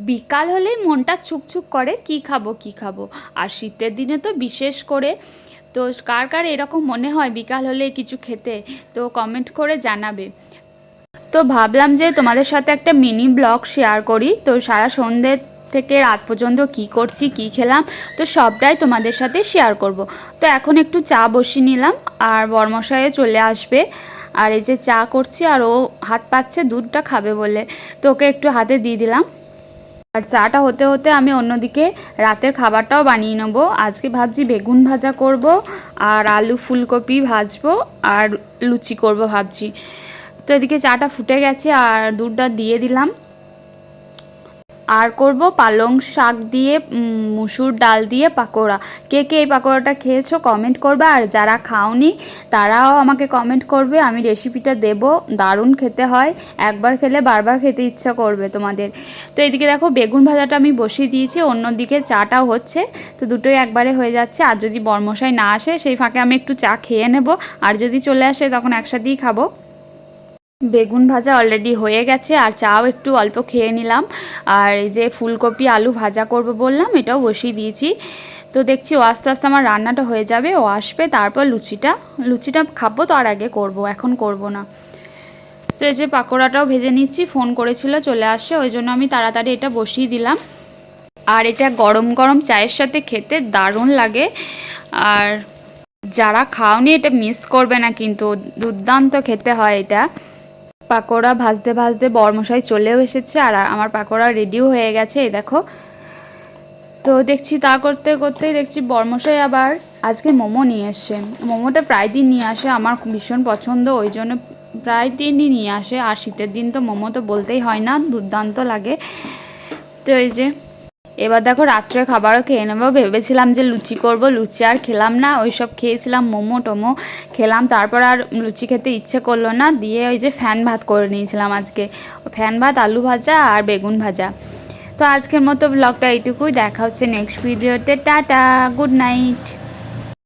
বিকাল হলেই মনটা ছুকছুক করে কি খাবো কি খাবো। আর শীতের দিনে তো বিশেষ করে। তো কার কার এরকম মনে হয় বিকাল হলে কিছু খেতে, তো কমেন্ট করে জানাবে। তো ভাবলাম যে তোমাদের সাথে একটা মিনি ব্লগ শেয়ার করি। তো সারা সন্ধ্যে থেকে রাত পর্যন্ত কি করছি কি খেলাম তো সবটাই তোমাদের সাথে শেয়ার করব। তো এখন একটু চা বসিয়ে নিলাম, আর বরমশাইও চলে আসবে। আর এই যে চা করছি, আর ও হাত পাচ্ছে দুধটা খাবে বলে, তো ওকে একটু হাতে দিয়ে দিলাম। আর চাটা হতে হতে আমি অন্যদিকে রাতের খাবারটাও বানিয়ে নেব। আজকে ভাবছি বেগুন ভাজা করব, আর আলু ফুলকপি ভাজবো, আর লুচি করব ভাবছি। তো এদিকে চাটা ফুটে গেছে আর দুধটা দিয়ে দিলাম। আর করব পালং শাক দিয়ে মুসুর ডাল দিয়ে পাকোড়া। কে কে এই পাকোড়াটা খেয়েছো কমেন্ট করবে, আর যারা খাওনি তারাও আমাকে কমেন্ট করবে, আমি রেসিপিটা দেব। দারুণ খেতে হয়, একবার খেলে বারবার খেতে ইচ্ছা করবে তোমাদের। তো এদিকে দেখো বেগুন ভাজাটা আমি বসিয়ে দিয়েছি, অন্যদিকে চাটাও হচ্ছে। তো দুটোই একবারে হয়ে যাচ্ছে। আর যদি বরমশাই না আসে সেই ফাঁকে আমি একটু চা খেয়ে নেব, আর যদি চলে আসে তখন একসাথেই খাবো। বেগুন ভাজা অলরেডি হয়ে গেছে, আর চাও একটু অল্প খেয়ে নিলাম। আর এই যে ফুলকপি আলু ভাজা করব বললাম, এটাও বসিয়ে দিয়েছি। তো দেখছি ও আস্তে আস্তে আমার রান্নাটা হয়ে যাবে, ও আসবে তারপর লুচিটা খাবো, তার আগে করব, এখন করব না। তো এই যে পাকোড়াটাও ভেজে নিচ্ছি, ফোন করেছিল চলে আসে, ওই জন্য আমি তাড়াতাড়ি এটা বসিয়ে দিলাম। আর এটা গরম গরম চায়ের সাথে খেতে দারুণ লাগে। আর যারা খাওনি এটা মিস করবে না, কিন্তু দুর্দান্ত খেতে হয় এটা। পাকোড়া ভাজতে ভাজতে বরমশাই চলেও এসেছে, আর আমার পাকোড়া রেডিও হয়ে গেছে, এই দেখো। তো দেখছি তা করতে করতেই দেখছি বরমশাই আবার আজকে মোমো নিয়ে এসছে। মোমোটা প্রায় দিন নিয়ে আসে, আমার ভীষণ পছন্দ, ওই জন্য প্রায় দিনই নিয়ে আসে। আর শীতের দিন তো মোমো তো বলতেই হয় না, দুর্দান্ত লাগে। তো এই যে এবার দেখো রাত্রে খাবারও খেয়ে নেবো। ভেবেছিলাম যে লুচি করব, লুচি আর খেলাম না, ওই সব খেয়েছিলাম, মোমো টোমো খেলাম, তারপর আর লুচি খেতে ইচ্ছে করলো না। দিয়ে ওই যে ফ্যান ভাত করে নিয়েছিলাম আজকে, ফ্যান ভাত আলু ভাজা আর বেগুন ভাজা। তো আজকের মতো ব্লগটা এইটুকুই, দেখা হচ্ছে নেক্সট ভিডিওতে। Tata, good night.